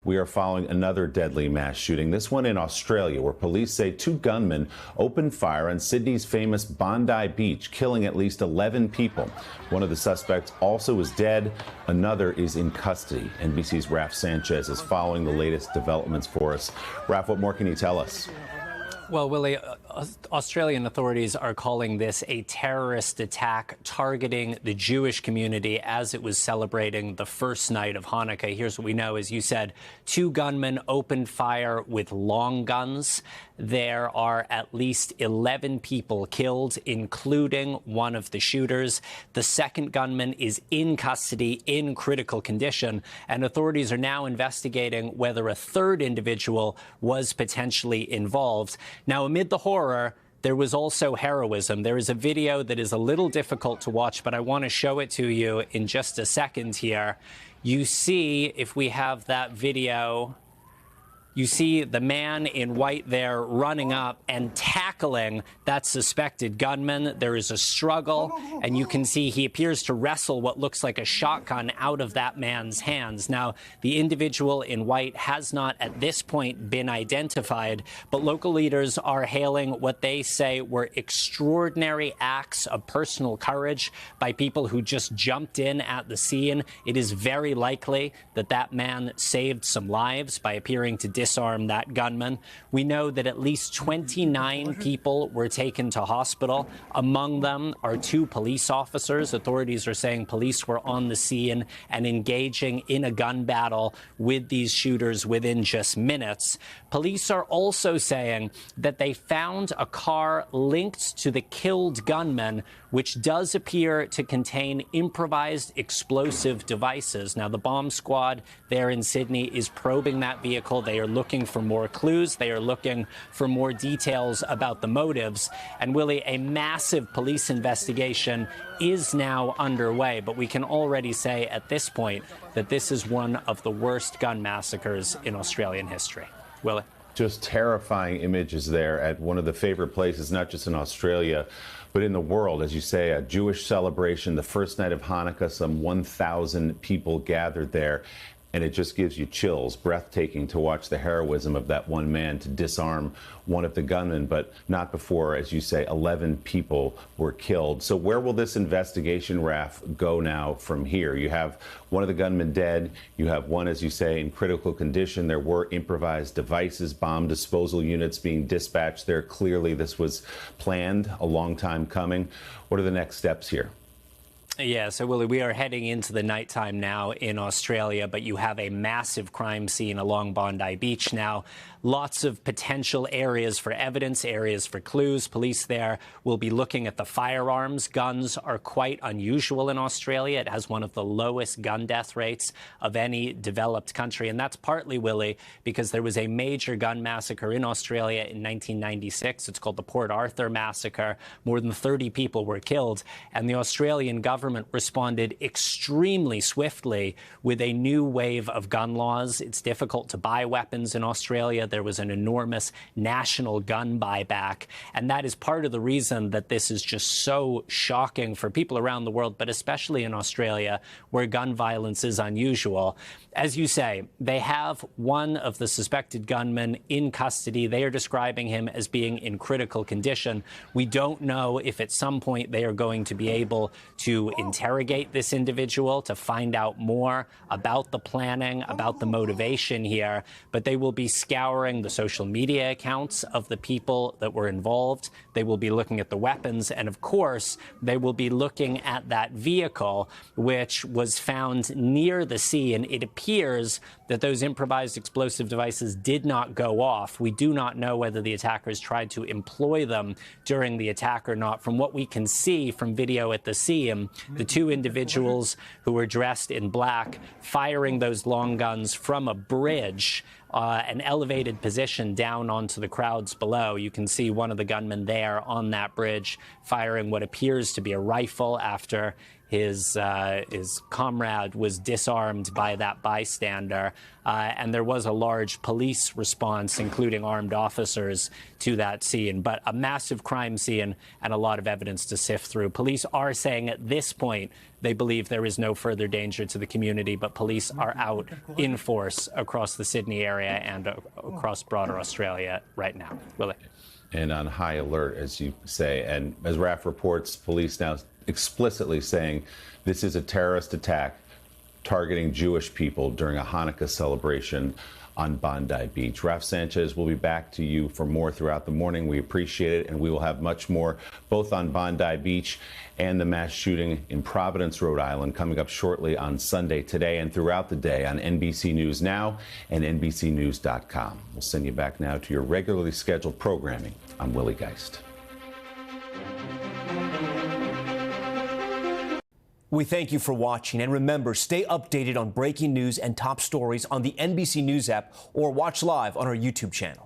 We are following another deadly mass shooting, this one in Australia, where police say two gunmen opened fire on Sydney's famous Bondi Beach, killing at least 11 people. One of the suspects also is dead. Another is in custody. NBC's Raf Sanchez is following the latest developments for us. Raf, what more can you tell us? Well, Willie, Australian authorities are calling this a terrorist attack targeting the Jewish community as it was celebrating the first night of Hanukkah. Here's what we know. As you said, two gunmen opened fire with long guns. There are at least 11 people killed, including one of the shooters. The second gunman is in custody in critical condition, and authorities are now investigating whether a third individual was potentially involved. Now, amid the horror, there was also heroism. There is a video that is a little difficult to watch, but I want to show it to you in just a second here. You see, if we have that video, you see the man in white there running up and tackling that suspected gunman. There is a struggle, and you can see he appears to wrestle what looks like a shotgun out of that man's hands. Now, the individual in white has not at this point been identified, but local leaders are hailing what they say were extraordinary acts of personal courage by people who just jumped in at the scene. It is very likely that that man saved some lives by appearing to disarm that gunman. We know that at least 29 people were taken to hospital. Among them are two police officers. Authorities are saying police were on the scene and engaging in a gun battle with these shooters within just minutes. Police are also saying that they found a car linked to the killed gunman, which does appear to contain improvised explosive devices. Now, the bomb squad there in Sydney is probing that vehicle. They are looking for more clues. They are looking for more details about the motives. And, Willie, a massive police investigation is now underway. But we can already say at this point that this is one of the worst gun massacres in Australian history. Willie? Just terrifying images there at one of the favorite places, not just in Australia, but in the world. As you say, a Jewish celebration, the first night of Hanukkah, some 1,000 people gathered there. And it just gives you chills, breathtaking to watch the heroism of that one man to disarm one of the gunmen, but not before, as you say, 11 people were killed. So where will this investigation, Raf, go now from here? You have one of the gunmen dead. You have one, as you say, in critical condition. There were improvised devices, bomb disposal units being dispatched there. Clearly, this was planned, a long time coming. What are the next steps here? Yeah, so, Willie, we are heading into the nighttime now in Australia, but you have a massive crime scene along Bondi Beach now. Lots of potential areas for evidence, areas for clues. Police there will be looking at the firearms. Guns are quite unusual in Australia. It has one of the lowest gun death rates of any developed country. And that's partly, Willie, because there was a major gun massacre in Australia in 1996. It's called the Port Arthur Massacre. More than 30 people were killed. And the Australian government responded extremely swiftly with a new wave of gun laws. It's difficult to buy weapons in Australia. There was an enormous national gun buyback. And that is part of the reason that this is just so shocking for people around the world, but especially in Australia, where gun violence is unusual. As you say, they have one of the suspected gunmen in custody. They are describing him as being in critical condition. We don't know if at some point they are going to be able to interrogate this individual to find out more about the planning, about the motivation here, but they will be scouring the social media accounts of the people that were involved. They will be looking at the weapons, and of course, they will be looking at that vehicle, which was found near the scene. It appears that those improvised explosive devices did not go off. We do not know whether the attackers tried to employ them during the attack or not. From what we can see from video at the scene, the two individuals who were dressed in black firing those long guns from a bridge, an elevated position down onto the crowds below. You can see one of the gunmen there on that bridge firing what appears to be a rifle after his comrade was disarmed by that bystander. And there was a large police response, including armed officers, to that scene. But a massive crime scene and a lot of evidence to sift through. Police are saying at this point They believe there is no further danger to the community, but police are out in force across the Sydney area and across broader Australia right now. Willie. And on high alert, as you say. And as Raf reports, police now explicitly saying this is a terrorist attack targeting Jewish people during a Hanukkah celebration on Bondi Beach. Raf Sanchez will be back to you for more throughout the morning. We appreciate it, and we will have much more both on Bondi Beach and the mass shooting in Providence, Rhode Island, coming up shortly on Sunday today and throughout the day on NBC News Now and NBCNews.com. We'll send you back now to your regularly scheduled programming. I'm Willie Geist. We thank you for watching, and remember, stay updated on breaking news and top stories on the NBC News app or watch live on our YouTube channel.